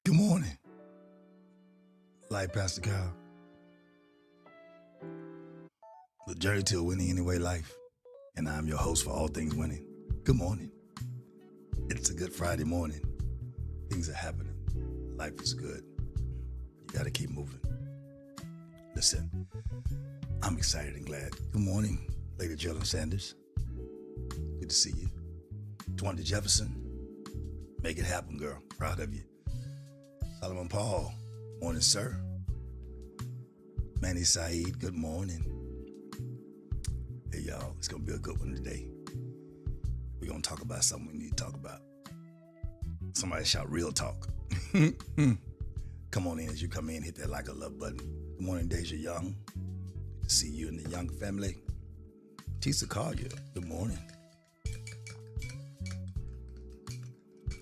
Good morning, Life Pastor Kyle. The journey to a winning anyway life, and I'm your host for all things winning. Good morning. It's a good Friday morning. Things are happening. Life is good. You got to keep moving. Listen, I'm excited and glad. Good morning, Lady Geraldine Sanders. Good to see you. Tawanda Jefferson, make it happen, girl. Proud of you. Solomon Paul, morning, sir. Manny Saeed, good morning. Hey, y'all, it's going to be a good one today. We're going to talk about something we need to talk about. Somebody shout real talk. Come on in as you come in, hit that like a love button. Good morning, Deja Young. Good to see you and the Young family. Tisa Collier, good morning.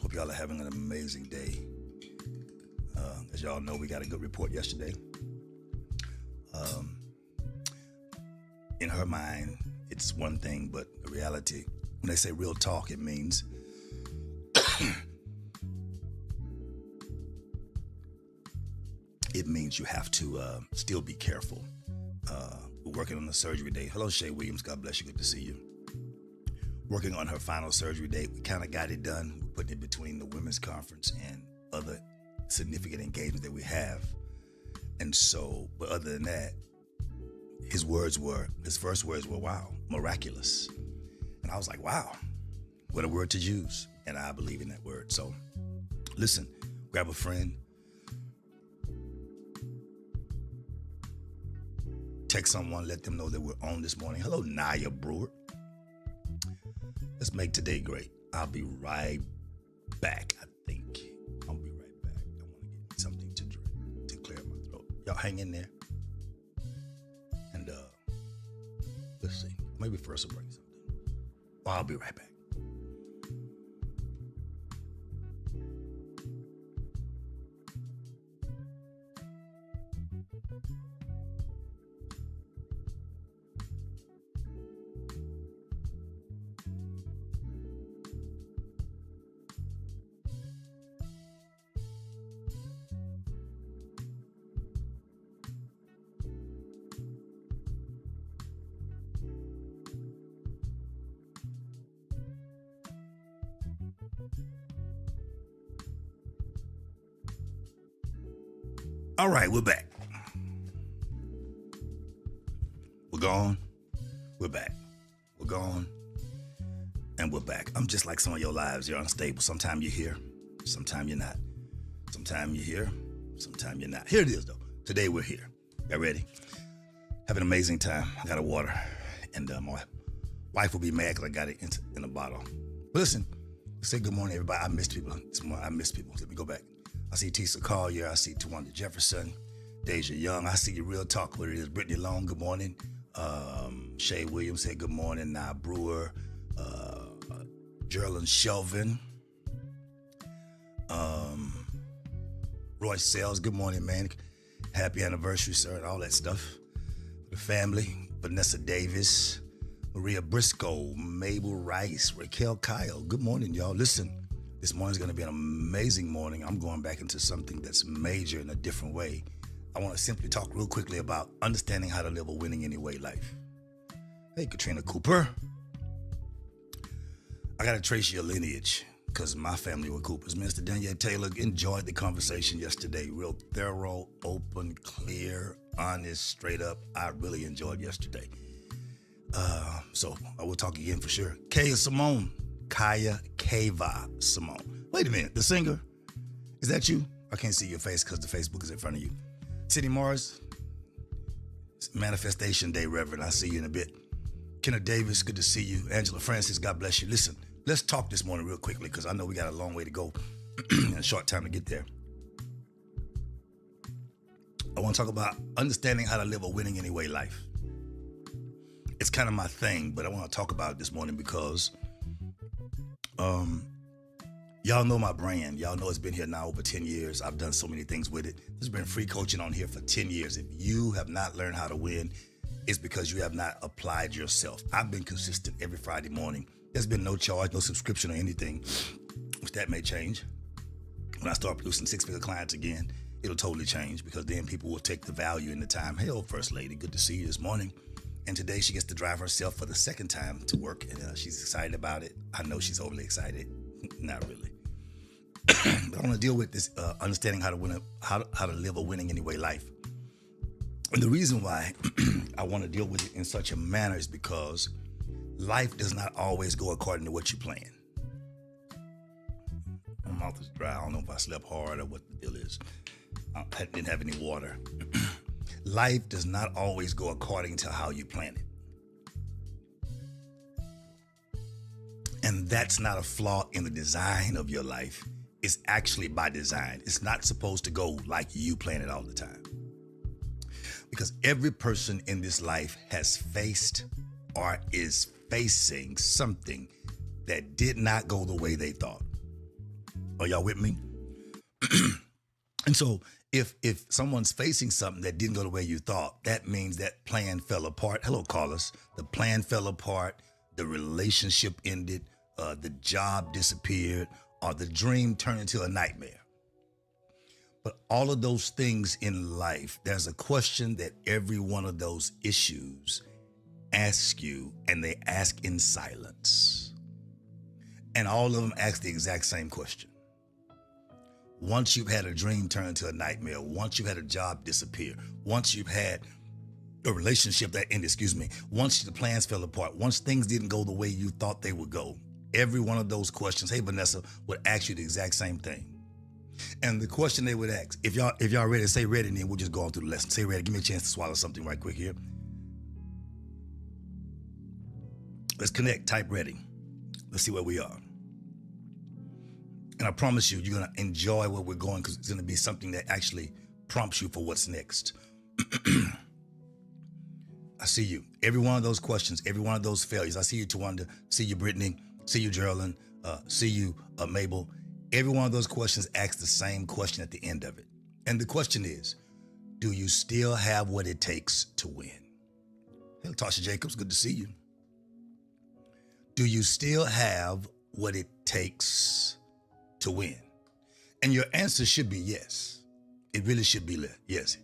Hope y'all are having an amazing day. As y'all know, we got a good report yesterday. In her mind, it's one thing, but the reality, when they say real talk, it means you have to still be careful. We're working on the surgery day. Hello, Shay Williams. God bless you. Good to see you. Working on her final surgery date. We kind of got it done. We're putting it between the women's conference and other significant engagement that we have. And so, but other than that, his first words were, wow, miraculous. And I was like, wow, what a word to use. And I believe in that word. So listen, grab a friend, text someone, let them know that we're on this morning. Hello, Naya Brewer. Let's make today great. I'll be right back, I think. I'll be right back. I want to get something to drink to clear my throat. Y'all hang in there. And let's see. Maybe first I'll bring something. Well, I'll be right back. All right, we're back. We're gone. We're back. We're gone. And we're back. I'm just like some of your lives. You're unstable. Sometimes you're here. Sometimes you're not. Sometimes you're here. Sometimes you're not. Here it is, though. Today we're here. Y'all ready? Have an amazing time. I got a water. And my wife will be mad because I got it in a bottle. But listen, say good morning, everybody. I missed people. I missed people. Let me go back. I see Tisa Collier. I see Tawanda Jefferson, Deja Young. I see you real talk. What it is. Brittany Long, good morning. Shay Williams said good morning. Nah Brewer. Geraldine Shelvin. Roy Sells, good morning, man. Happy anniversary, sir, and all that stuff. The family. Vanessa Davis. Maria Briscoe. Mabel Rice. Raquel Kyle. Good morning, y'all. Listen. This morning's going to be an amazing morning. I'm going back into something that's major in a different way. I want to simply talk real quickly about understanding how to live a winning anyway life. Hey, Katrina Cooper. I got to trace your lineage because my family were Coopers. Minister Danielle Taylor enjoyed the conversation yesterday. Real thorough, open, clear, honest, straight up. I really enjoyed yesterday. So I will talk again for sure. Kaya Simone. Kaya Kava Simone. Wait a minute, the singer? Is that you? I can't see your face because the Facebook is in front of you. Sidney Morris, Manifestation Day, Reverend. I'll see you in a bit. Kenneth Davis, good to see you. Angela Francis, God bless you. Listen, let's talk this morning real quickly because I know we got a long way to go and a short time to get there. I want to talk about understanding how to live a winning anyway life. It's kind of my thing, but I want to talk about it this morning because y'all know my brand. Y'all know it's been here now over 10 years. I've done so many things with it. There's been free coaching on here for 10 years. If you have not learned how to win, it's because you have not applied yourself. I've been consistent every Friday morning. There's been no charge, no subscription or anything, which that may change. When I start producing six-figure clients again, it'll totally change, because then people will take the value in the time. Hey, old First Lady, good to see you this morning. And today she gets to drive herself for the second time to work, and she's excited about it. I know she's overly excited. Not really. But I want to deal with this understanding how to live a winning anyway life. And the reason why I want to deal with it in such a manner is because life does not always go according to what you plan. My mouth is dry. I don't know if I slept hard or what the deal is. I didn't have any water. Life does not always go according to how you plan it. And that's not a flaw in the design of your life. It's actually by design. It's not supposed to go like you plan it all the time. Because every person in this life has faced or is facing something that did not go the way they thought. Are y'all with me? And so if someone's facing something that didn't go the way you thought, that means that plan fell apart. Hello, callers. The plan fell apart. The relationship ended. The job disappeared. Or the dream turned into a nightmare. But all of those things in life, there's a question that every one of those issues ask you, and they ask in silence. And all of them ask the exact same question. Once you've had a dream turn into a nightmare, once you've had a job disappear, once you've had a relationship that ended, once the plans fell apart, once things didn't go the way you thought they would go, every one of those questions, hey, Vanessa, would ask you the exact same thing. And the question they would ask, if y'all ready, say ready, and then we'll just go on through the lesson. Say ready. Give me a chance to swallow something right quick here. Let's connect. Type ready. Let's see where we are. And I promise you, you're going to enjoy where we're going, because it's going to be something that actually prompts you for what's next. I see you. Every one of those questions, every one of those failures. I see you, Tawanda. See you, Brittany. See you, Geraldine. See you, Mabel. Every one of those questions asks the same question at the end of it. And the question is, do you still have what it takes to win? Hey, Tasha Jacobs, good to see you. Do you still have what it takes to win? And your answer should be yes. It really should be yes.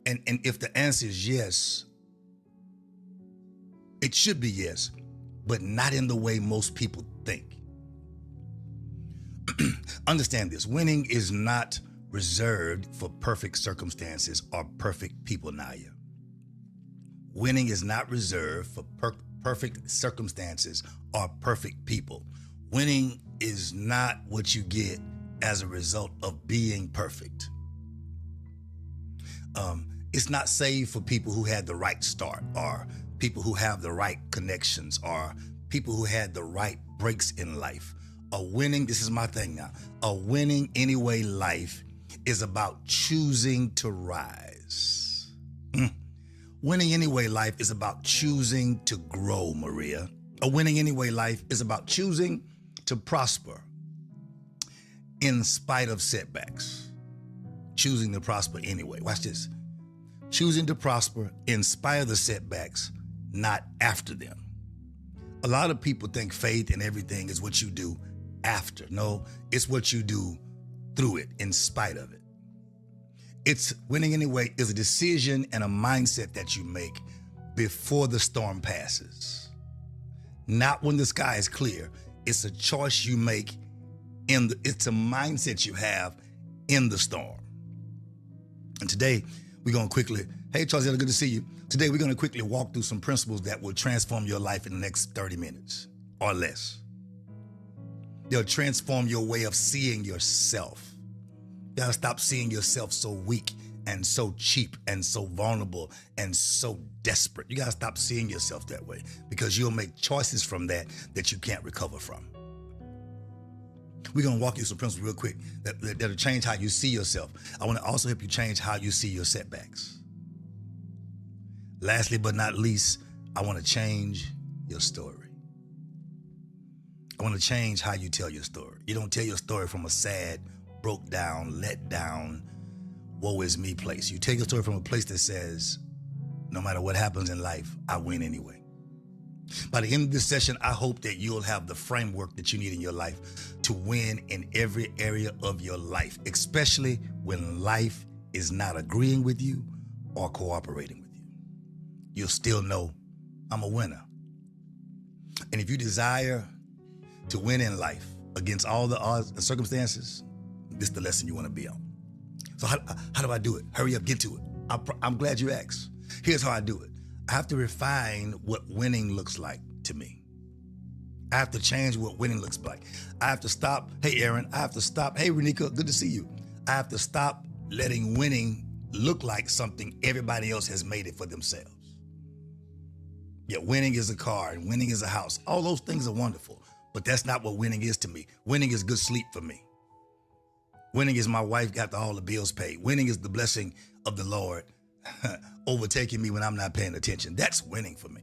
And if the answer is yes, it should be yes, but not in the way most people think. Understand this. Winning is not reserved for perfect circumstances or perfect people, Naya. Winning is not reserved for perfect circumstances or perfect people. Winning is not what you get as a result of being perfect. It's not saved for people who had the right start, or people who have the right connections, or people who had the right breaks in life. A winning, this is my thing now, a winning anyway life is about choosing to rise. Winning anyway life is about choosing to grow, Maria. A winning anyway life is about choosing to prosper in spite of setbacks. Choosing to prosper anyway. Watch this. Choosing to prosper in spite of the setbacks, not after them. A lot of people think faith and everything is what you do after. No, it's what you do through it, in spite of it. It's winning anyway is a decision and a mindset that you make before the storm passes. Not when the sky is clear. It's a choice you make it's a mindset you have in the storm. And today we're going to quickly, hey Charles, good to see you. Today we're going to quickly walk through some principles that will transform your life in the next 30 minutes or less. They'll transform your way of seeing yourself. You gotta stop seeing yourself so weak and so cheap and so vulnerable and so desperate. You gotta stop seeing yourself that way, because you'll make choices from that you can't recover from. We're gonna walk you some principles real quick that'll change how you see yourself. I wanna also help you change how you see your setbacks. Lastly but not least, I wanna change your story. I want to change how you tell your story. You don't tell your story from a sad, broke down, let down, woe is me place. You tell your story from a place that says, no matter what happens in life, I win anyway. By the end of this session, I hope that you'll have the framework that you need in your life to win in every area of your life, especially when life is not agreeing with you or cooperating with you. You'll still know I'm a winner. And if you desire to win in life against all the odds and circumstances, this is the lesson you want to be on. So how do I do it? Hurry up, get to it. I'm glad you asked. Here's how I do it. I have to refine what winning looks like to me. I have to change what winning looks like. I have to stop. Hey, Aaron, I have to stop. Hey, Renika, good to see you. I have to stop letting winning look like something everybody else has made it for themselves. Yeah, winning is a car and winning is a house. All those things are wonderful, but that's not what winning is to me. Winning is good sleep for me. Winning is my wife got all the bills paid. Winning is the blessing of the Lord overtaking me when I'm not paying attention. That's winning for me.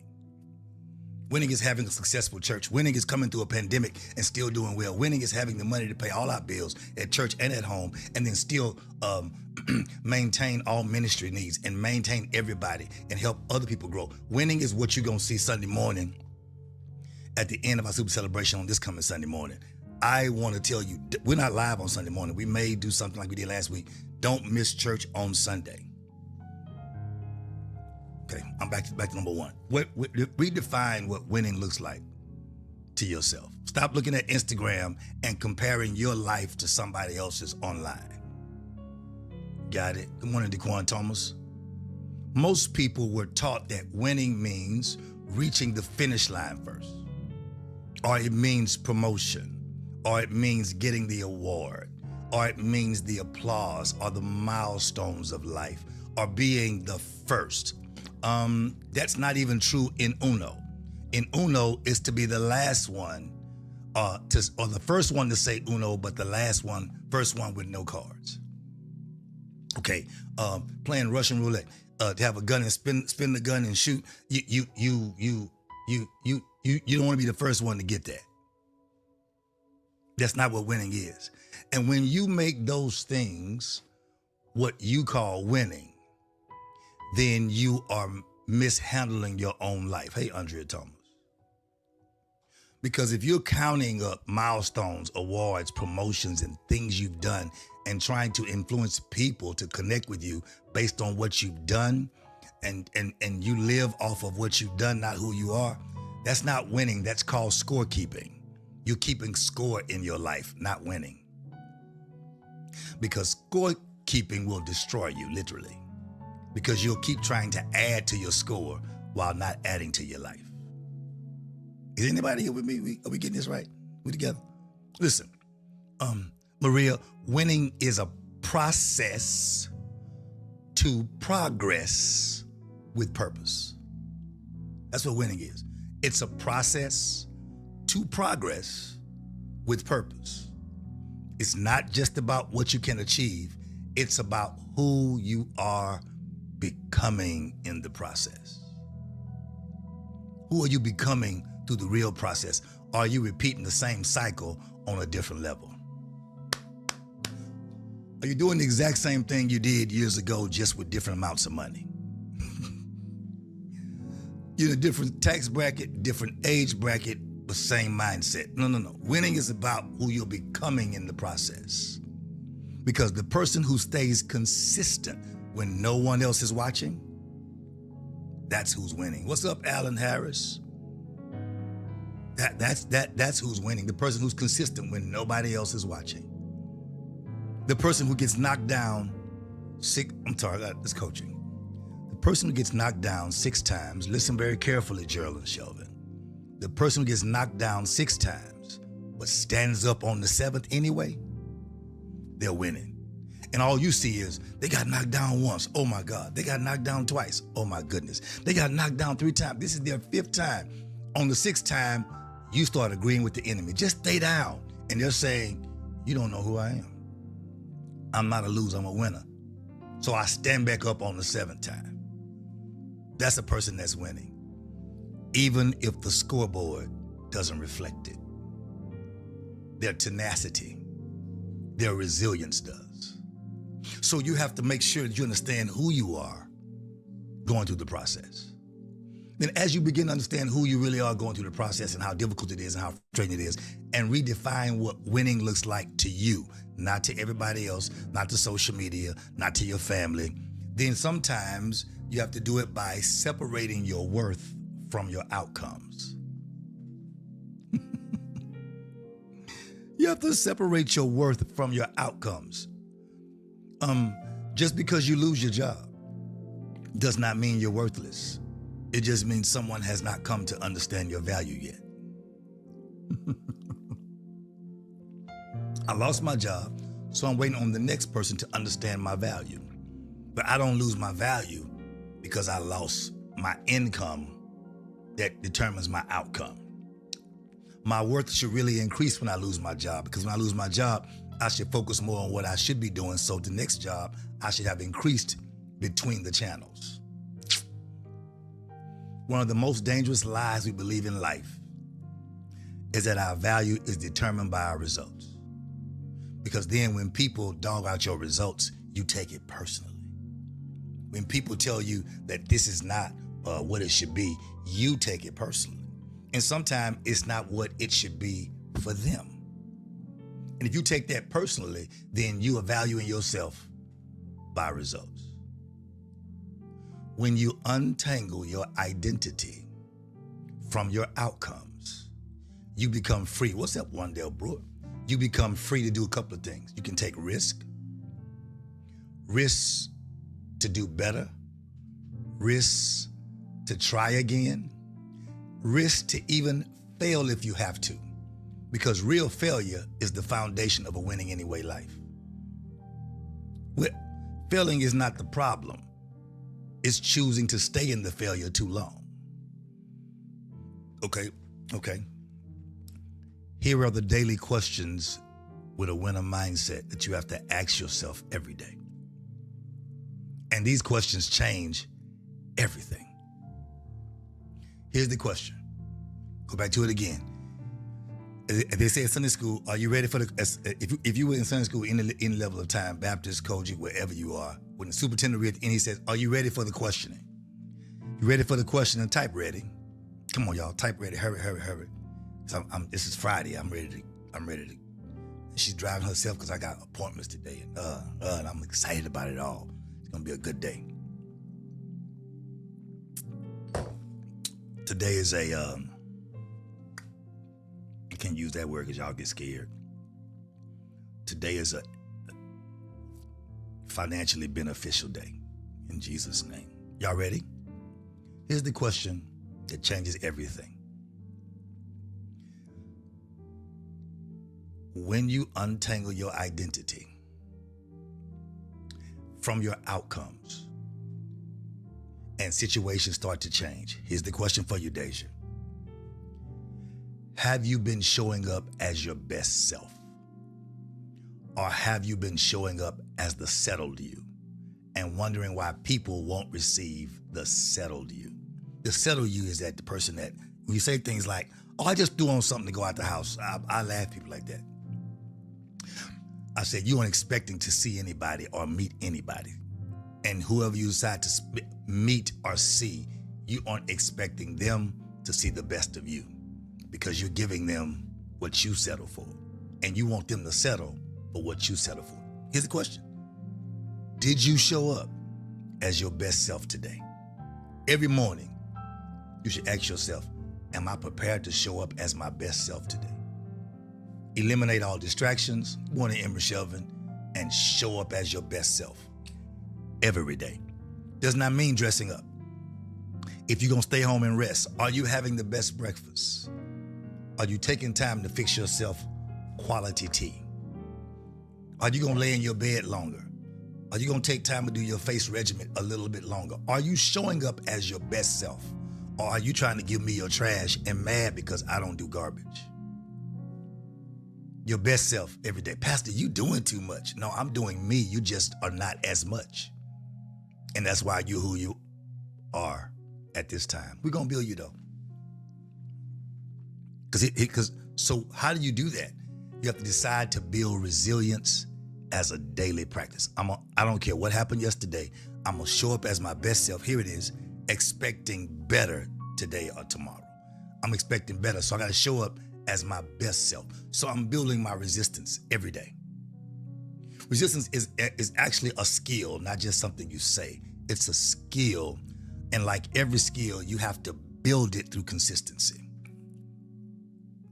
Winning is having a successful church. Winning is coming through a pandemic and still doing well. Winning is having the money to pay all our bills at church and at home, and then still maintain all ministry needs and maintain everybody and help other people grow. Winning is what you're going to see Sunday morning at the end of our Super Celebration on this coming Sunday morning. I want to tell you, we're not live on Sunday morning. We may do something like we did last week. Don't miss church on Sunday. Okay, I'm back to number one. Redefine what winning looks like to yourself. Stop looking at Instagram and comparing your life to somebody else's online. Got it? Good morning, DeQuan Thomas. Most people were taught that winning means reaching the finish line first, or it means promotion, or it means getting the award, or it means the applause or the milestones of life, or being the first. That's not even true in Uno. In Uno, is to be the last one, or the first one to say Uno, but the first one with no cards. Okay, playing Russian roulette, to have a gun and spin the gun and shoot. You don't want to be the first one to get that. That's not what winning is. And when you make those things what you call winning, then you are mishandling your own life. Hey, Andrea Thomas. Because if you're counting up milestones, awards, promotions, and things you've done and trying to influence people to connect with you based on what you've done, and you live off of what you've done, not who you are, that's not winning. That's called scorekeeping. You're keeping score in your life, not winning. Because scorekeeping will destroy you, literally. Because you'll keep trying to add to your score while not adding to your life. Is anybody here with me? Are we getting this right? We together? Listen, Maria, winning is a process to progress with purpose. That's what winning is. It's a process to progress with purpose. It's not just about what you can achieve. It's about who you are becoming in the process. Who are you becoming through the real process? Are you repeating the same cycle on a different level? Are you doing the exact same thing you did years ago, just with different amounts of money? You're in a different tax bracket, different age bracket, but same mindset. No. Winning is about who you're becoming in the process. Because the person who stays consistent when no one else is watching, that's who's winning. What's up, Alan Harris? That's who's winning. The person who's consistent when nobody else is watching. The person who gets knocked down this coaching. The person who gets knocked down 6 times, listen very carefully, Gerald and Shelvin. The person who gets knocked down 6 times, but stands up on the 7th anyway, they're winning. And all you see is, they got knocked down once. Oh my God. They got knocked down twice. Oh my goodness. They got knocked down 3 times. This is their 5th time. On the 6th time, you start agreeing with the enemy. Just stay down. And they're saying, you don't know who I am. I'm not a loser, I'm a winner. So I stand back up on the 7th time. That's a person that's winning. Even if the scoreboard doesn't reflect it. Their tenacity, their resilience does. So you have to make sure that you understand who you are going through the process. Then as you begin to understand who you really are going through the process and how difficult it is and how frustrating it is, and redefine what winning looks like to you, not to everybody else, not to social media, not to your family, then sometimes you have to do it by separating your worth from your outcomes. You have to separate your worth from your outcomes. Just because you lose your job does not mean you're worthless. It just means someone has not come to understand your value yet. I lost my job, so I'm waiting on the next person to understand my value. But I don't lose my value because I lost my income that determines my outcome. My worth should really increase when I lose my job, because when I lose my job, I should focus more on what I should be doing. So the next job, I should have increased between the channels. One of the most dangerous lies we believe in life is that our value is determined by our results. Because then when people dog out your results, you take it personally. When people tell you that this is not what it should be, you take it personally. And sometimes it's not what it should be for them. And if you take that personally, then you are valuing yourself by results. When you untangle your identity from your outcomes, you become free. What's up, Wandale Brewer? You become free to do a couple of things. You can take risks to do better, risks to try again, risks to even fail if you have to, because real failure is the foundation of a winning anyway life. Failing is not the problem. It's choosing to stay in the failure too long. Okay. Here are the daily questions with a winner mindset that you have to ask yourself every day. And these questions change everything. Here's the question. Go back to it again. They say in Sunday school, are you ready for if you were in Sunday school any level of time, Baptist, Kojic, wherever you are, when the superintendent read and he says, are you ready for the questioning? You ready for the questioning? Type ready. Come on, y'all, type ready. Hurry. So this is Friday. I'm ready to. She's driving herself because I got appointments today, and I'm excited about it all. It's gonna be a good day. Today is I can't use that word because y'all get scared. Today is a financially beneficial day, in Jesus' name. Y'all ready? Here's the question that changes everything. When you untangle your identity from your outcomes and situations start to change, here's the question for you, Deja. Have you been showing up as your best self? Or have you been showing up as the settled you and wondering why people won't receive the settled you? The settled you is that the person that, when you say things like, oh, I just threw on something to go out the house, I laugh at people like that. I said, you aren't expecting to see anybody or meet anybody. And whoever you decide to meet or see, you aren't expecting them to see the best of you because you're giving them what you settle for. And you want them to settle for what you settle for. Here's the question. Did you show up as your best self today? Every morning, you should ask yourself, am I prepared to show up as my best self today? Eliminate all distractions, Warner M. Shelvin, and show up as your best self every day. Does not mean dressing up. If you're gonna stay home and rest, are you having the best breakfast? Are you taking time to fix yourself quality tea? Are you gonna lay in your bed longer? Are you gonna take time to do your face regimen a little bit longer? Are you showing up as your best self? Or are you trying to give me your trash and mad because I don't do garbage? Your best self every day. Pastor, you doing too much. No, I'm doing me. You just are not as much. And that's why you're who you are at this time. We're going to build you though. So how do you do that? You have to decide to build resilience as a daily practice. I don't care what happened yesterday. I'm going to show up as my best self. Here it is, expecting better today or tomorrow. I'm expecting better, so I got to show up as my best self. So I'm building my resistance every day. Resistance is actually a skill, not just something you say. It's a skill, and like every skill, you have to build it through consistency.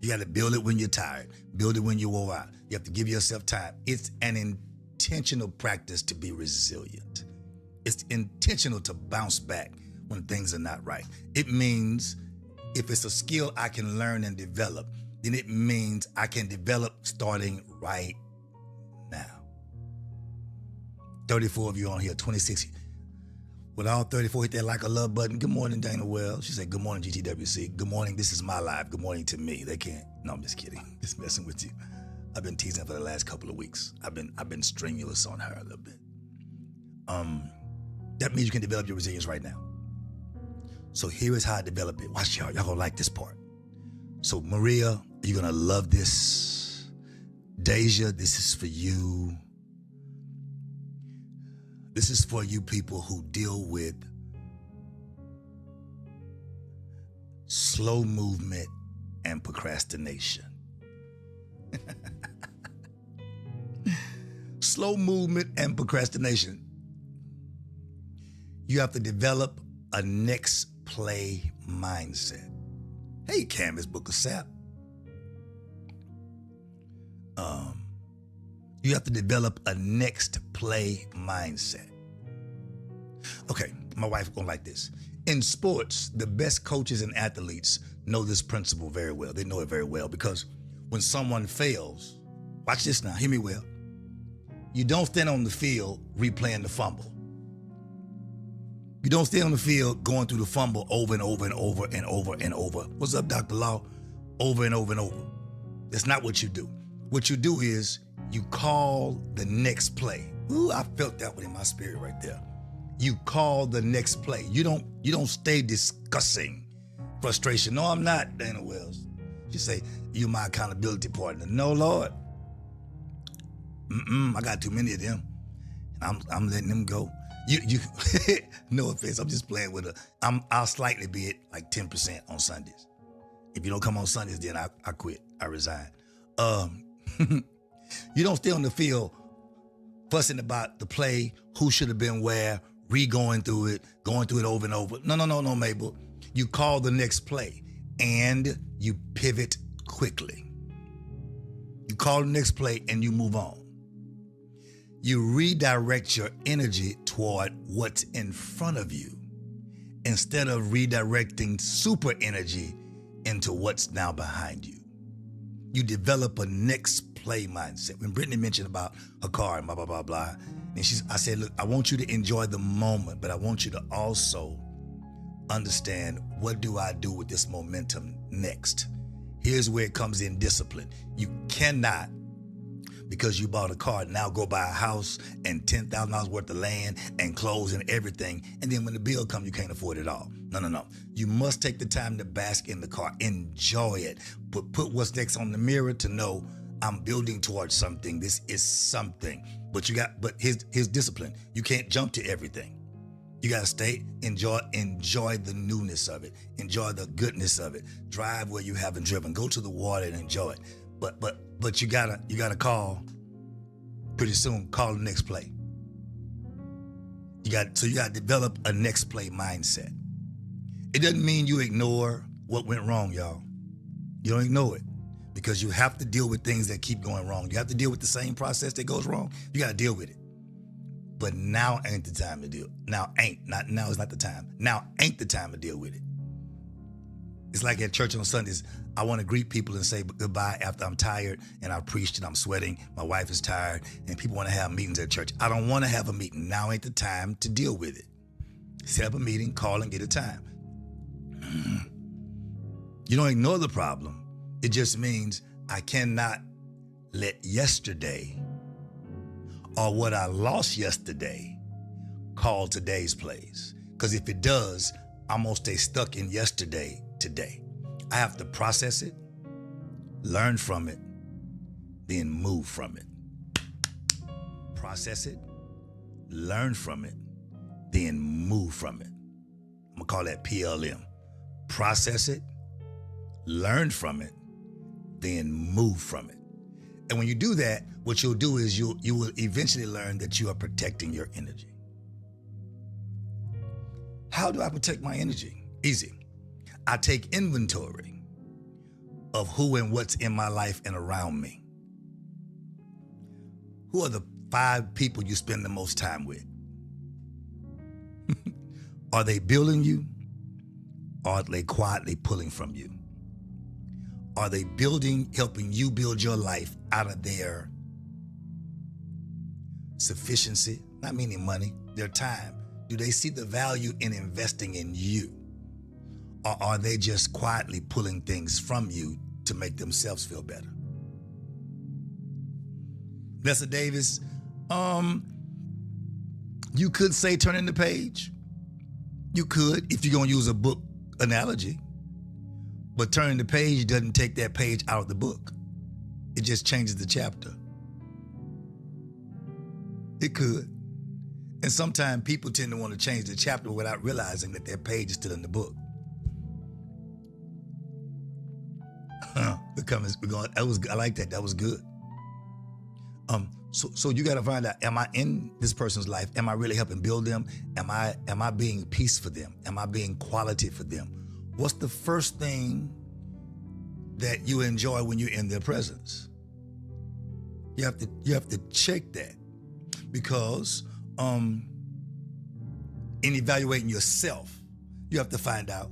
You got to build it when you're tired, build it when you're wore out. You have to give yourself time. It's an intentional practice to be resilient. It's intentional to bounce back when things are not right. It means if it's a skill I can learn and develop, then it means I can develop starting right now. 34 of you on here, 26. With all 34, hit that like a love button. Good morning, Dana Wells. She said, good morning, GTWC. Good morning, this is my life. Good morning to me. They can't. No, I'm just kidding. Just messing with you. I've been teasing for the last couple of weeks. I've been strenuous on her a little bit. That means you can develop your resilience right now. So here is how I develop it. Watch y'all. Y'all gonna like this part. So Maria, you're gonna love this. Deja, this is for you. This is for you people who deal with slow movement and procrastination. Slow movement and procrastination. You have to develop a next play mindset. Hey, Canvas Book of Sap. You have to develop a next play mindset. Okay, my wife gonna like this. In sports, the best coaches and athletes know this principle very well. They know it very well because when someone fails, watch this now, hear me well. You don't stand on the field replaying the fumble. You don't stay on the field going through the fumble over and over and over and over and over. What's up, Dr. Law? Over and over and over. That's not what you do. What you do is you call the next play. Ooh, I felt that one in my spirit right there. You call the next play. You don't stay discussing frustration. No, I'm not, Dana Wells. You say, you my accountability partner. No, Lord. I got too many of them. And I'm letting them go. You no offense, I'm just playing with I'll slightly be at like 10% on Sundays. If you don't come on Sundays, then I quit. I resign. You don't stay on the field fussing about the play, who should have been where, going through it over and over. No, Mabel. You call the next play and you pivot quickly. You call the next play and you move on. You redirect your energy toward what's in front of you instead of redirecting super energy into what's now behind you. You develop a next play mindset. When Brittany mentioned about her car and blah, blah, blah, blah, and I said, look, I want you to enjoy the moment, but I want you to also understand, what do I do with this momentum next? Here's where it comes in discipline. You cannot, because you bought a car, now go buy a house and $10,000 worth of land and clothes and everything. And then when the bill comes, you can't afford it all. No. You must take the time to bask in the car. Enjoy it. Put what's next on the mirror to know I'm building towards something. This is something. But here's discipline. You can't jump to everything. You gotta stay, enjoy the newness of it. Enjoy the goodness of it. Drive where you haven't driven. Go to the water and enjoy it. But you gotta call pretty soon. Call the next play. You got to develop a next play mindset. It doesn't mean you ignore what went wrong, y'all. You don't ignore it because you have to deal with things that keep going wrong. You have to deal with the same process that goes wrong. You got to deal with it. But now ain't the time to deal. Now is not the time. Now ain't the time to deal with it. It's like at church on Sundays, I want to greet people and say goodbye after I'm tired and I've preached and I'm sweating. My wife is tired and people want to have meetings at church. I don't want to have a meeting. Now ain't the time to deal with it. Set up a meeting, call and get a time. You don't ignore the problem. It just means I cannot let yesterday or what I lost yesterday call today's plays. Because if it does, I'm going to stay stuck in yesterday today. I have to process it, learn from it, then move from it. Process it, learn from it, then move from it. I'm going to call that PLM. process it, learn from it, then move from it. And when you do that, what you'll do is you will eventually learn that you are protecting your energy. How do I protect my energy? Easy. I take inventory of who and what's in my life and around me. Who are the 5 people you spend the most time with? Are they building you? Or are they quietly pulling from you? Are they helping you build your life out of their sufficiency? Not meaning money, their time. Do they see the value in investing in you? Or are they just quietly pulling things from you to make themselves feel better? Nessa Davis, you could say turning the page. You could, if you're gonna use a book analogy, but turning the page doesn't take that page out of the book. It just changes the chapter. It could. And sometimes people tend to want to change the chapter without realizing that their page is still in the book. I like that. That was good. So you got to find out, am I in this person's life? Am I really helping build them? Am I being peace for them? Am I being quality for them? What's the first thing that you enjoy when you're in their presence? You have to check that, because in evaluating yourself, you have to find out,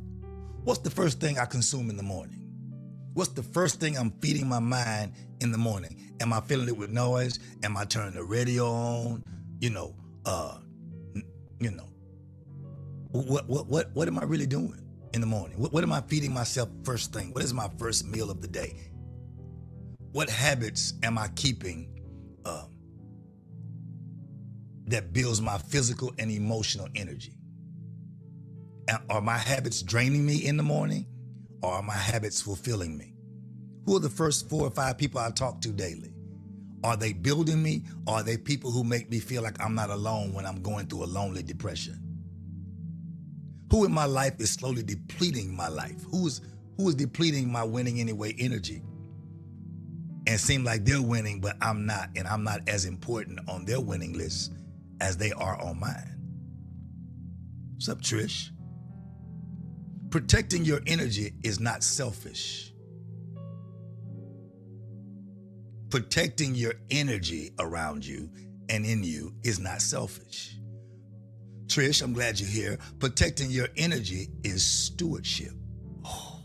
what's the first thing I consume in the morning? What's the first thing I'm feeding my mind in the morning? Am I filling it with noise? Am I turning the radio on? What am I really doing in the morning? What am I feeding myself first thing? What is my first meal of the day? What habits am I keeping that builds my physical and emotional energy? Are my habits draining me in the morning, or are my habits fulfilling me? Who are the first 4 or 5 people I talk to daily? Are they building me, or are they people who make me feel like I'm not alone when I'm going through a lonely depression? Who in my life is slowly depleting my life? Who is depleting my winning anyway energy? And seem like they're winning, but I'm not, and I'm not as important on their winning list as they are on mine. What's up, Trish? Protecting your energy is not selfish. Protecting your energy around you and in you is not selfish. Trish, I'm glad you're here. Protecting your energy is stewardship. Oh.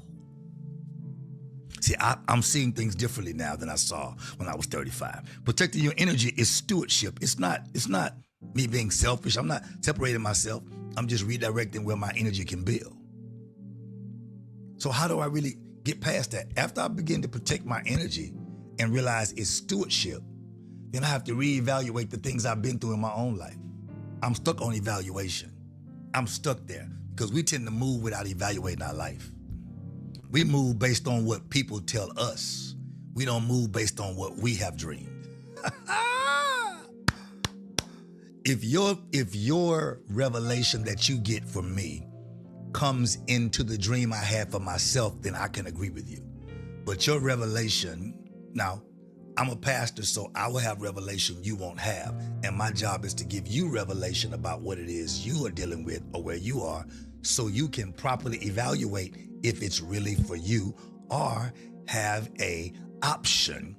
See, I'm seeing things differently now than I saw when I was 35. Protecting your energy is stewardship. It's not me being selfish. I'm not separating myself. I'm just redirecting where my energy can build. So how do I really get past that? After I begin to protect my energy and realize it's stewardship, then I have to reevaluate the things I've been through in my own life. I'm stuck on evaluation. I'm stuck there because we tend to move without evaluating our life. We move based on what people tell us. We don't move based on what we have dreamed. If your revelation that you get from me comes into the dream I had for myself, then I can agree with you. But your revelation, now, I'm a pastor, so I will have revelation you won't have. And my job is to give you revelation about what it is you are dealing with or where you are, so you can properly evaluate if it's really for you, or have a option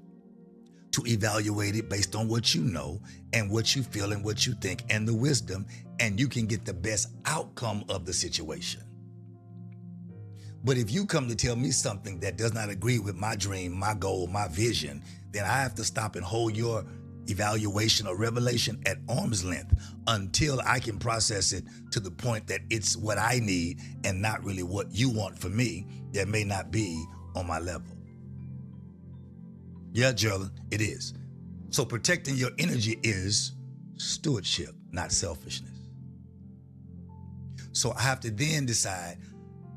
to evaluate it based on what you know and what you feel and what you think and the wisdom, and you can get the best outcome of the situation. But if you come to tell me something that does not agree with my dream, my goal, my vision, then I have to stop and hold your evaluation or revelation at arm's length until I can process it to the point that it's what I need and not really what you want for me that may not be on my level. Yeah, Geraldine, it is. So protecting your energy is stewardship, not selfishness. So I have to then decide,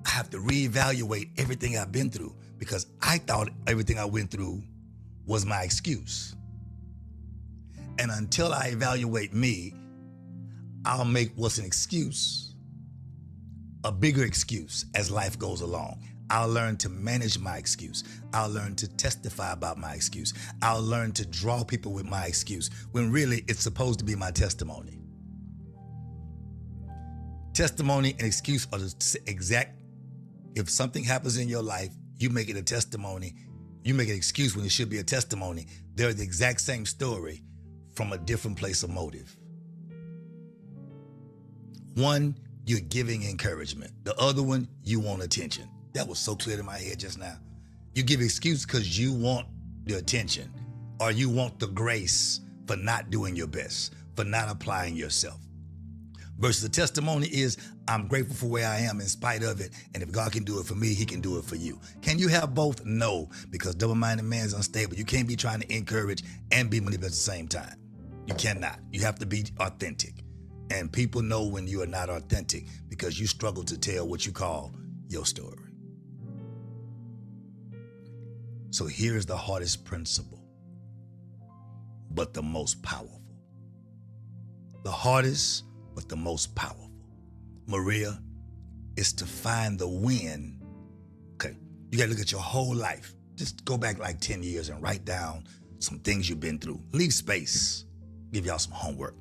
I have to reevaluate everything I've been through, because I thought everything I went through was my excuse. And until I evaluate me, I'll make what's an excuse a bigger excuse as life goes along. I'll learn to manage my excuse. I'll learn to testify about my excuse. I'll learn to draw people with my excuse when really it's supposed to be my testimony. Testimony and excuse are the exact, if something happens in your life, you make it a testimony, you make an excuse when it should be a testimony. They're the exact same story from a different place of motive. One, you're giving encouragement. The other one, you want attention. That was so clear to my head just now. You give excuse because you want the attention, or you want the grace for not doing your best, for not applying yourself. Versus the testimony is, I'm grateful for where I am in spite of it, and if God can do it for me, he can do it for you. Can you have both? No, because double-minded man is unstable. You can't be trying to encourage and be manipulative at the same time. You cannot. You have to be authentic. And people know when you are not authentic because you struggle to tell what you call your story. So here's the hardest principle, but the most powerful. The hardest, but the most powerful. Maria, is to find the win. Okay, you gotta look at your whole life. Just go back like 10 years and write down some things you've been through. Leave space. Give y'all some homework.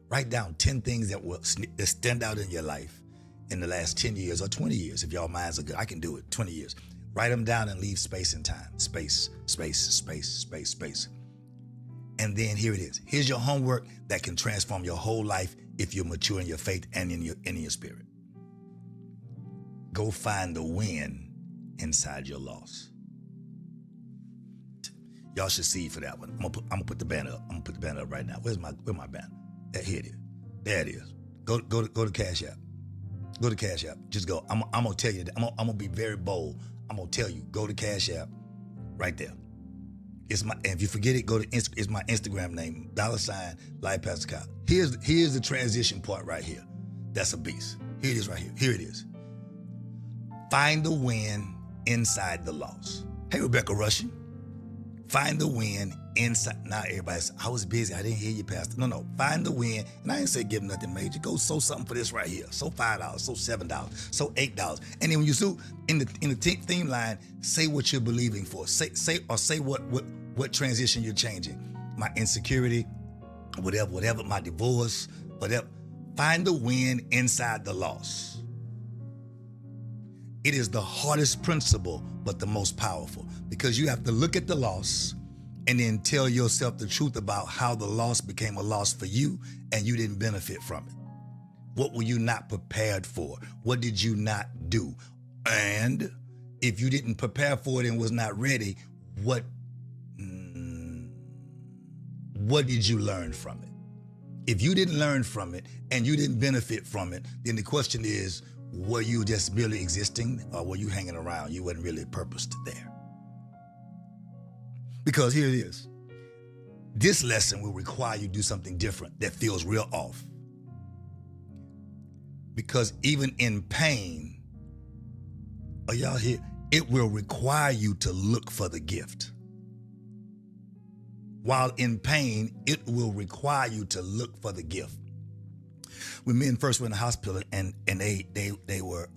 Write down 10 things that stand out in your life in the last 10 years or 20 years. If y'all minds are good, I can do it, 20 years. Write them down and leave space and time. Space, space, space, space, space. And then here it is. Here's your homework that can transform your whole life if you're mature in your faith and in your spirit. Go find the win inside your loss. Y'all should see for that one. I'm gonna put the banner up. I'm gonna put the banner up right now. Where's my banner? Here it is. There it is. Go to Cash App. Go to Cash App. Just go. I'm gonna tell you that. I'm gonna be very bold. I'm gonna tell you. Go to Cash App. Right there. And if you forget it, go to it's my Instagram name, $ Life Pastor Kyle. Here's the transition part right here. That's a beast. Here it is right here. Here it is. Find the win inside the loss. Hey, Rebecca Rushing. Find the win inside. Now everybody's, I was busy. I didn't hear you, Pastor. No. Find the win. And I didn't say give nothing major. Go sow something for this right here. Sow $5, sow $7, sow $8. And then when you sow in the theme line, say what you're believing for. Say what transition you're changing. My insecurity, whatever, my divorce, whatever. Find the win inside the loss. It is the hardest principle, but the most powerful, because you have to look at the loss and then tell yourself the truth about how the loss became a loss for you and you didn't benefit from it. What were you not prepared for? What did you not do? And if you didn't prepare for it and was not ready, what did you learn from it? If you didn't learn from it and you didn't benefit from it, then the question is, were you just merely existing or were you hanging around? You wasn't really purposed there. Because here it is. This lesson will require you to do something different that feels real off. Because even in pain, are y'all here? It will require you to look for the gift. While in pain, it will require you to look for the gift. When men first went in the hospital and they were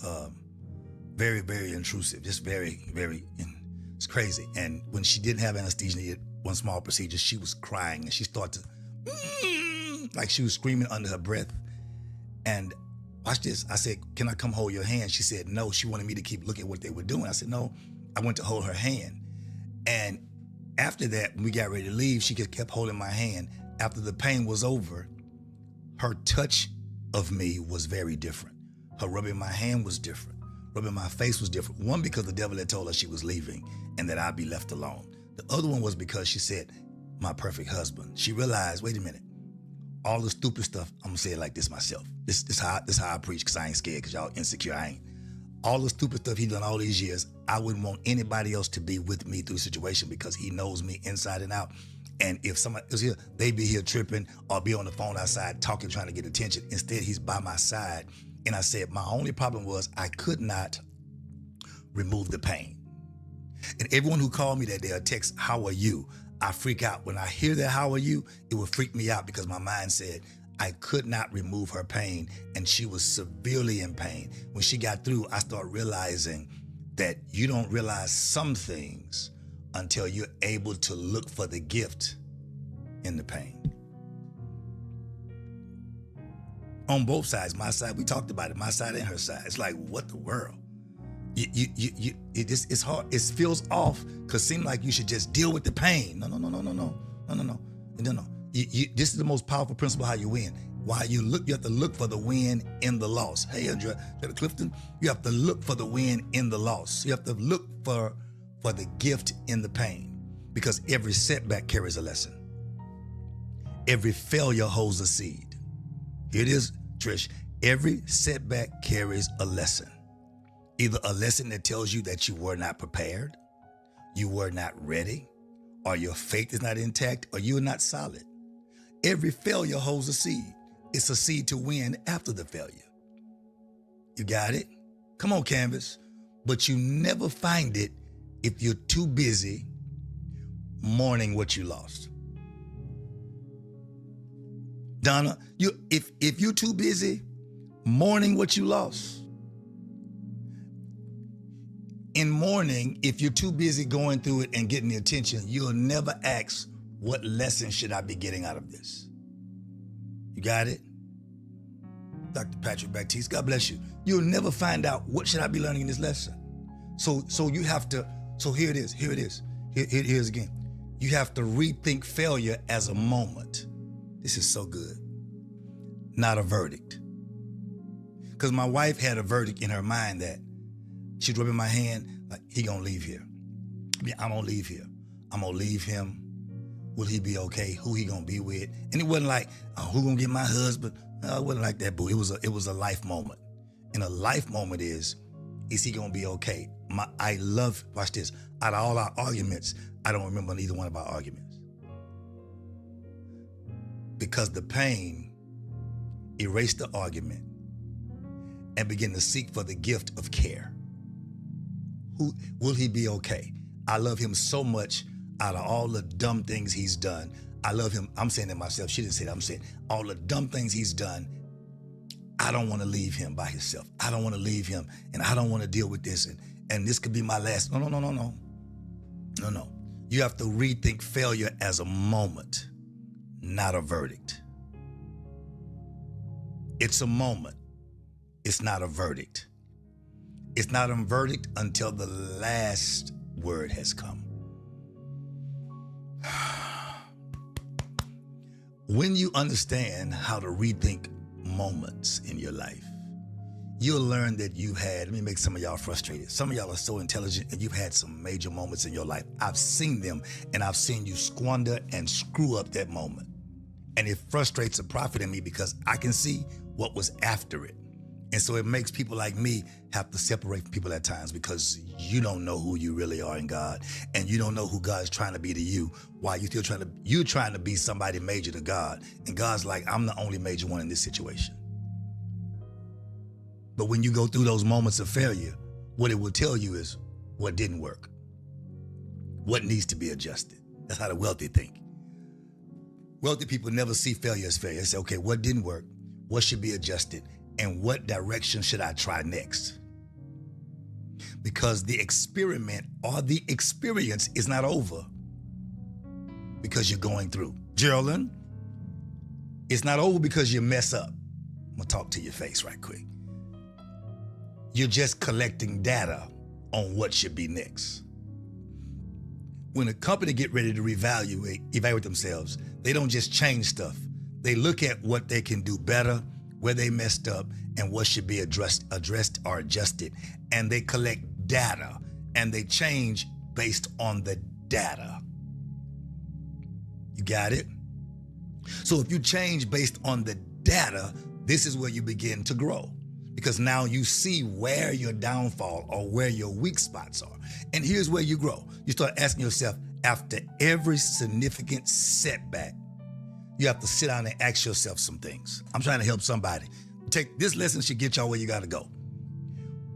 very, very intrusive, just very, very, it's crazy. And when she didn't have anesthesia, needed one small procedure, she was crying and she started to, like she was screaming under her breath. And watch this. I said, can I come hold your hand? She said, no. She wanted me to keep looking at what they were doing. I said, no. I went to hold her hand. And after that, when we got ready to leave, she just kept holding my hand. After the pain was over, her touch of me was very different. Her rubbing my hand was different. Rubbing my face was different. One, because the devil had told her she was leaving and that I'd be left alone. The other one was because she said, my perfect husband. She realized, wait a minute, all the stupid stuff, I'm gonna say it like this myself. This how I preach, because I ain't scared, because y'all insecure, I ain't. All the stupid stuff he done all these years, I wouldn't want anybody else to be with me through the situation because he knows me inside and out. And if somebody was here, they'd be here tripping or be on the phone outside talking, trying to get attention. Instead, he's by my side. And I said, my only problem was I could not remove the pain. And everyone who called me that day or text, how are you? I freak out. When I hear that, how are you? It would freak me out because my mind said, I could not remove her pain, and she was severely in pain. When she got through, I started realizing that you don't realize some things until you're able to look for the gift in the pain. On both sides, my side, we talked about it, my side and her side. It's like, what the world? It's hard. It feels off because it seems like you should just deal with the pain. No. This is the most powerful principle how you win. Why you have to look for the win in the loss. Hey, Andrea Clifton, you have to look for the win in the loss. You have to look for the gift in the pain, because every setback carries a lesson. Every failure holds a seed. Here it is, Trish. Every setback carries a lesson. Either a lesson that tells you that you were not prepared, you were not ready, or your faith is not intact, or you're not solid. Every failure holds a seed. It's a seed to win after the failure. You got it? Come on, Canvas. But you never find it if you're too busy mourning what you lost. Donna, if you're too busy mourning what you lost, in mourning, if you're too busy going through it and getting the attention, you'll never ask, what lesson should I be getting out of this? You got it? Dr. Patrick Baptiste, God bless you. You'll never find out, what should I be learning in this lesson? So you have to, so here it is. Here's again. You have to rethink failure as a moment. This is so good. Not a verdict. Because my wife had a verdict in her mind that she's rubbing my hand like, he gonna leave here. I'm gonna leave here. I'm gonna leave him. Will he be okay? Who he gonna be with? And it wasn't like, oh, who gonna get my husband? No, it wasn't like that, boo. It was a life moment. And a life moment is he gonna be okay? Watch this. Out of all our arguments, I don't remember neither one of our arguments. Because the pain erased the argument and began to seek for the gift of care. Will he be okay? I love him so much. Out of all the dumb things he's done, I love him. I'm saying that myself. She didn't say that. I'm saying all the dumb things he's done, I don't want to leave him by himself. I don't want to leave him, and I don't want to deal with this, and this could be my last. No. You have to rethink failure as a moment, not a verdict. It's a moment. It's not a verdict. It's not a verdict until the last word has come. When you understand how to rethink moments in your life, you'll learn that let me make some of y'all frustrated. Some of y'all are so intelligent and you've had some major moments in your life. I've seen them, and I've seen you squander and screw up that moment. And it frustrates a prophet in me because I can see what was after it. And so it makes people like me have to separate from people at times, because you don't know who you really are in God, and you don't know who God's trying to be to you. While you're trying to be somebody major to God, and God's like, I'm the only major one in this situation. But when you go through those moments of failure, what it will tell you is what didn't work, what needs to be adjusted. That's how the wealthy think. Wealthy people never see failure as failure. They say, okay, what didn't work? What should be adjusted? And what direction should I try next? Because the experiment or the experience is not over because you're going through. Geraldine, it's not over because you mess up. I'm gonna talk to your face right quick. You're just collecting data on what should be next. When a company get ready to evaluate themselves, they don't just change stuff. They look at what they can do better, where they messed up, and what should be addressed or adjusted. And they collect data, and they change based on the data. You got it? So if you change based on the data, this is where you begin to grow, because now you see where your downfall or where your weak spots are. And here's where you grow. You start asking yourself, after every significant setback, you have to sit down and ask yourself some things. I'm trying to help somebody. This lesson should get y'all where you got to go.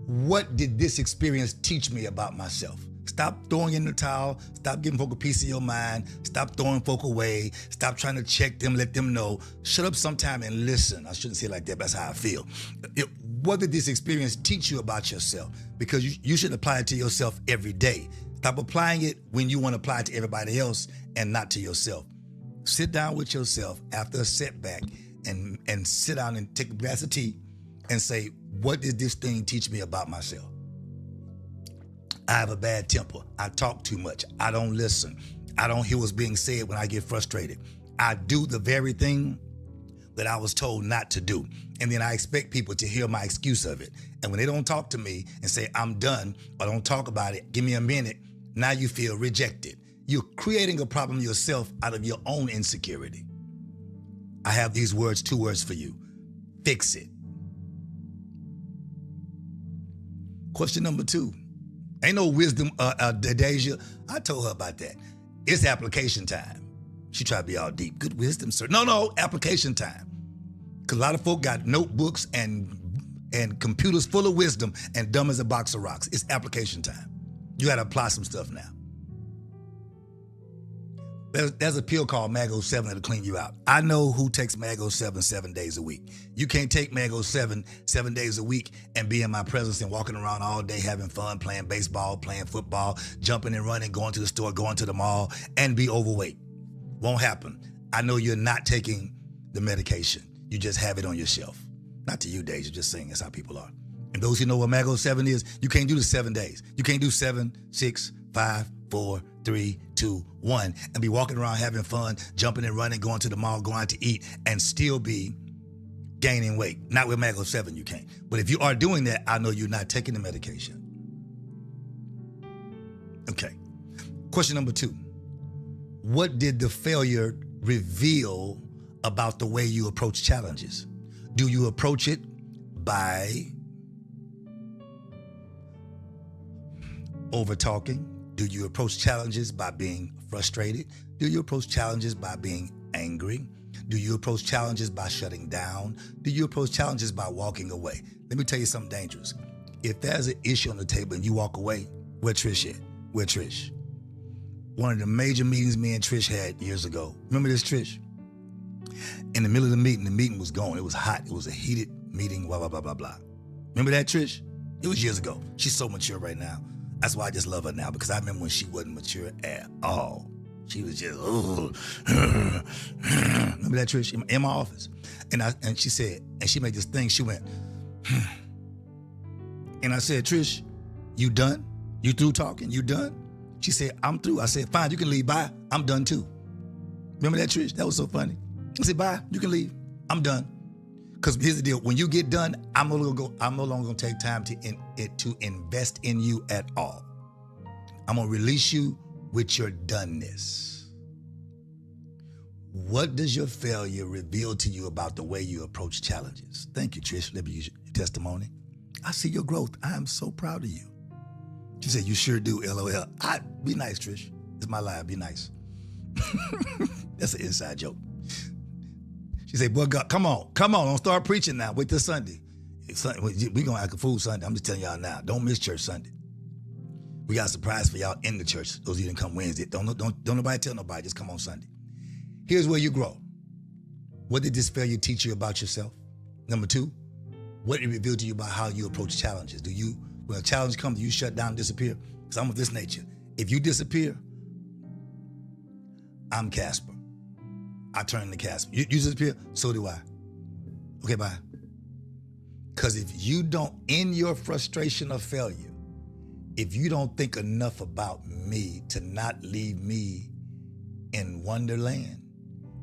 What did this experience teach me about myself? Stop throwing in the towel. Stop giving folk a piece of your mind. Stop throwing folk away. Stop trying to check them, let them know. Shut up sometime and listen. I shouldn't say it like that, but that's how I feel. What did this experience teach you about yourself? Because you should apply it to yourself every day. Stop applying it when you want to apply it to everybody else and not to yourself. Sit down with yourself after a setback and sit down and take a glass of tea and say, what did this thing teach me about myself? I have a bad temper. I talk too much. I don't listen. I don't hear what's being said when I get frustrated. I do the very thing that I was told not to do. And then I expect people to hear my excuse of it. And when they don't talk to me and say, I'm done, or don't talk about it, give me a minute, now you feel rejected. You're creating a problem yourself out of your own insecurity. I have these words, 2 words for you. Fix it. Question number 2. Ain't no wisdom, Deja. I told her about that. It's application time. She tried to be all deep. Good wisdom, sir. No, application time. Because a lot of folk got notebooks and computers full of wisdom and dumb as a box of rocks. It's application time. You got to apply some stuff now. There's a pill called Mago 7 that'll clean you out. I know who takes Mago 7 days a week. You can't take Mago 7 days a week and be in my presence and walking around all day having fun, playing baseball, playing football, jumping and running, going to the store, going to the mall, and be overweight. Won't happen. I know you're not taking the medication. You just have it on your shelf. Not to you, Deja, just saying that's how people are. And those who know what Mago 7 is, you can't do the 7 days. You can't do 7, 6, 5, 4, 3, 2, 1, and be walking around having fun, jumping and running, going to the mall, going out to eat, and still be gaining weight. Not with Mago 7, you can't. But if you are doing that, I know you're not taking the medication. Okay. Question number 2. What did the failure reveal about the way you approach challenges? Do you approach it by over-talking? Do you approach challenges by being frustrated? Do you approach challenges by being angry? Do you approach challenges by shutting down? Do you approach challenges by walking away? Let me tell you something dangerous. If there's an issue on the table and you walk away, where Trish at? Where Trish? One of the major meetings me and Trish had years ago. Remember this, Trish? In the middle of the meeting was going. It was hot. It was a heated meeting, blah, blah, blah, blah, blah. Remember that, Trish? It was years ago. She's so mature right now. That's why I just love her now, because I remember when she wasn't mature at all. She was just, remember that, Trish? In my office. And she said, and she made this thing, she went, and I said, Trish, you done? You through talking? You done? She said, I'm through. I said, fine, you can leave. Bye. I'm done too. Remember that, Trish? That was so funny. I said, bye, you can leave. I'm done. Because here's the deal. When you get done, I'm no longer going to take time to invest in you at all. I'm going to release you with your doneness. What does your failure reveal to you about the way you approach challenges? Thank you, Trish. Let me use your testimony. I see your growth. I am so proud of you. She said, you sure do, LOL. Be nice, Trish. It's my life. Be nice. That's an inside joke. She said, boy, God, come on. Don't start preaching now. Wait till Sunday. We're going to act a fool Sunday. I'm just telling y'all now. Don't miss church Sunday. We got a surprise for y'all in the church. Those of you didn't come Wednesday. Don't nobody tell nobody. Just come on Sunday. Here's where you grow. What did this failure teach you about yourself? Number 2, what did it reveal to you about how you approach challenges? When a challenge comes, do you shut down and disappear? Because I'm of this nature. If you disappear, I'm Casper. I turn into Casper. You disappear, so do I. Okay, bye. Because if you don't, in your frustration of failure, if you don't think enough about me to not leave me in Wonderland,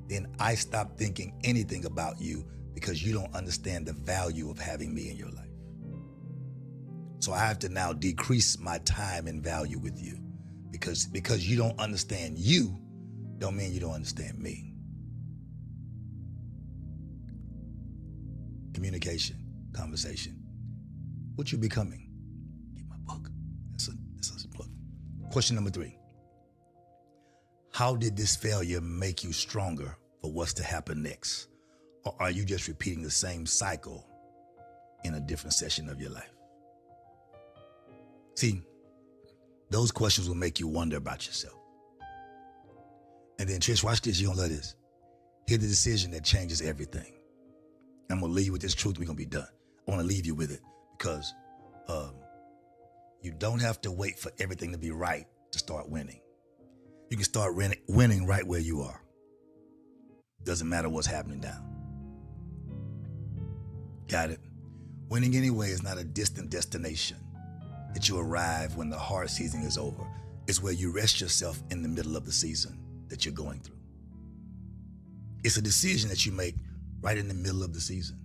then I stop thinking anything about you because you don't understand the value of having me in your life. So I have to now decrease my time and value with you because you don't understand you, don't mean you don't understand me. Communication, conversation. What you becoming? Get my book. That's a plug. Question number 3. How did this failure make you stronger for what's to happen next? Or are you just repeating the same cycle in a different session of your life? See, Those questions will make you wonder about yourself. And then, Trish, watch this. You're going to love this. Here's the decision that changes everything. I'm going to leave you with this truth. We're going to be done. I want to leave you with it because you don't have to wait for everything to be right to start winning. You can start winning right where you are. Doesn't matter what's happening now. Got it? Winning anyway is not a distant destination that you arrive when the hard season is over. It's where you rest yourself in the middle of the season that you're going through. It's a decision that you make right in the middle of the season.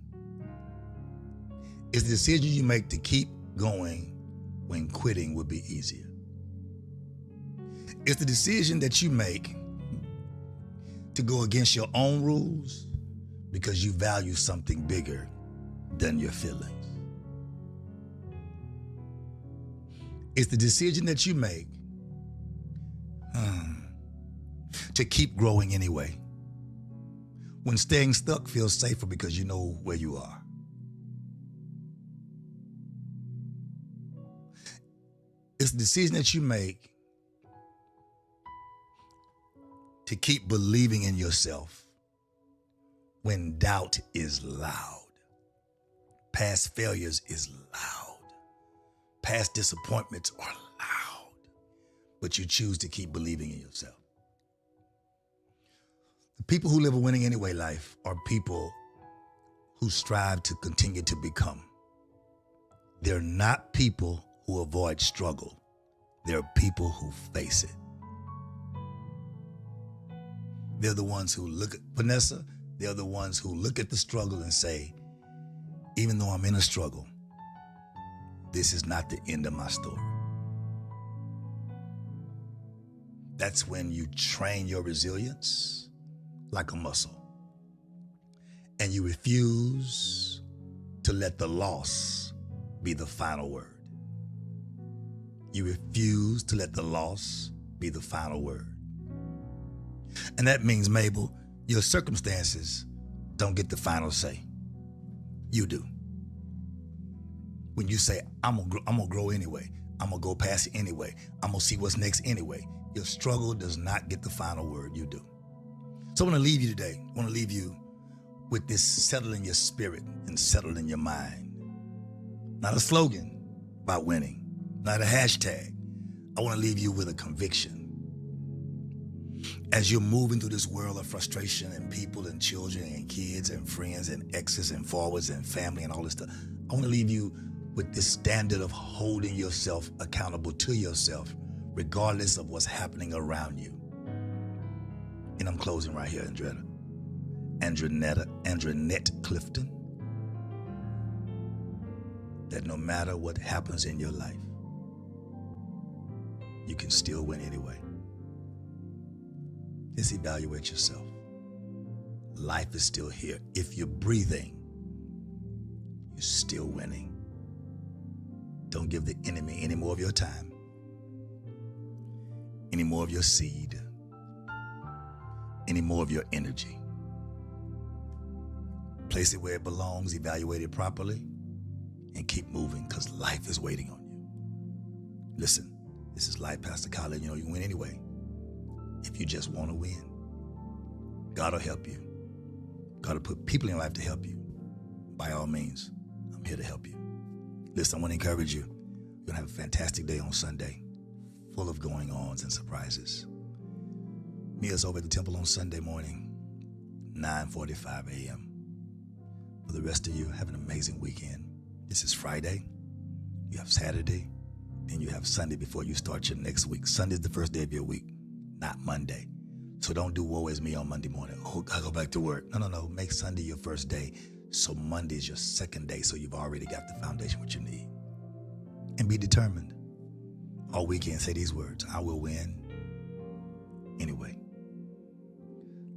It's the decision you make to keep going when quitting would be easier. It's the decision that you make to go against your own rules because you value something bigger than your feelings. It's the decision that you make to keep growing anyway, when staying stuck feels safer because you know where you are. It's the decision that you make to keep believing in yourself when doubt is loud. Past failures is loud. Past disappointments are loud. But you choose to keep believing in yourself. The people who live a winning anyway life are people who strive to continue to become. They're not people who avoid struggle. They're people who face it. They're the ones who look at Vanessa. They're the ones who look at the struggle and say, even though I'm in a struggle, this is not the end of my story. That's when you train your resilience like a muscle. And you refuse to let the loss be the final word. You refuse to let the loss be the final word. And that means, Mabel, your circumstances don't get the final say. You do. When you say, I'm gonna grow anyway, I'm gonna go past it anyway, I'm gonna see what's next anyway, your struggle does not get the final word. You do. So I wanna leave you today. I wanna leave you with this settled in your spirit and settled in your mind. Not a slogan about winning, not a hashtag. I wanna leave you with a conviction. As you're moving through this world of frustration and people and children and kids and friends and exes and forwards and family and all this stuff, I want to leave you with this standard of holding yourself accountable to yourself, regardless of what's happening around you. And I'm closing right here, Andrenette Clifton, that no matter what happens in your life, you can still win anyway. Just evaluate yourself. Life is still here. If you're breathing, you're still winning. Don't give the enemy any more of your time, any more of your seed, any more of your energy. Place it where it belongs, evaluate it properly, and keep moving because life is waiting on you. Listen, this is Life, Pastor Colin. You know, you win anyway. If you just want to win, God will help you. God will put people in your life to help you. By all means, I'm here to help you. Listen, I want to encourage you. You're going to have a fantastic day on Sunday, full of going-ons and surprises. Meet us over at the temple on Sunday morning, 9:45 a.m. For the rest of you, have an amazing weekend. This is Friday. You have Saturday. Then you have Sunday before you start your next week. Sunday is the first day of your week, not Monday. So don't do woe is me on Monday morning. Oh, I go back to work. No. Make Sunday your first day. So Monday is your second day. So you've already got the foundation, what you need. And be determined. All weekend, say these words. I will win anyway.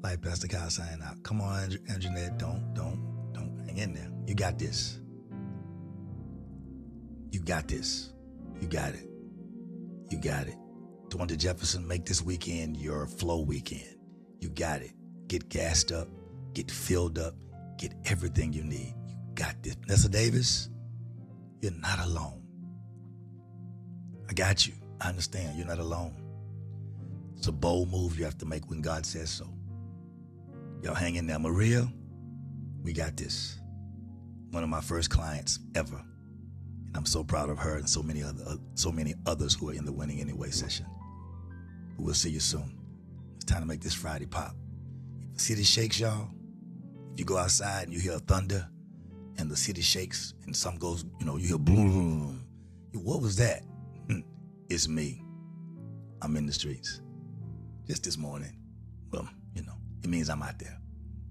Like Pastor Kyle signing out. Come on, Andrenette. Don't hang in there. You got this. You got this. You got it. You got it. DeWanda Jefferson, make this weekend your flow weekend. You got it. Get gassed up, get filled up, get everything you need. You got this. Vanessa Davis, you're not alone. I got you. I understand. You're not alone. It's a bold move you have to make when God says so. Y'all hang in there. Maria, we got this. One of my first clients ever. And I'm so proud of her and so many others who are in the Winning Anyway session. We'll see you soon. It's time to make this Friday pop. If the city shakes, y'all, if you go outside and you hear thunder and the city shakes and some goes, you hear boom. What was that? It's me. I'm in the streets. Just this morning. Well, it means I'm out there.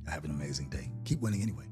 Have an amazing day. Keep winning anyway.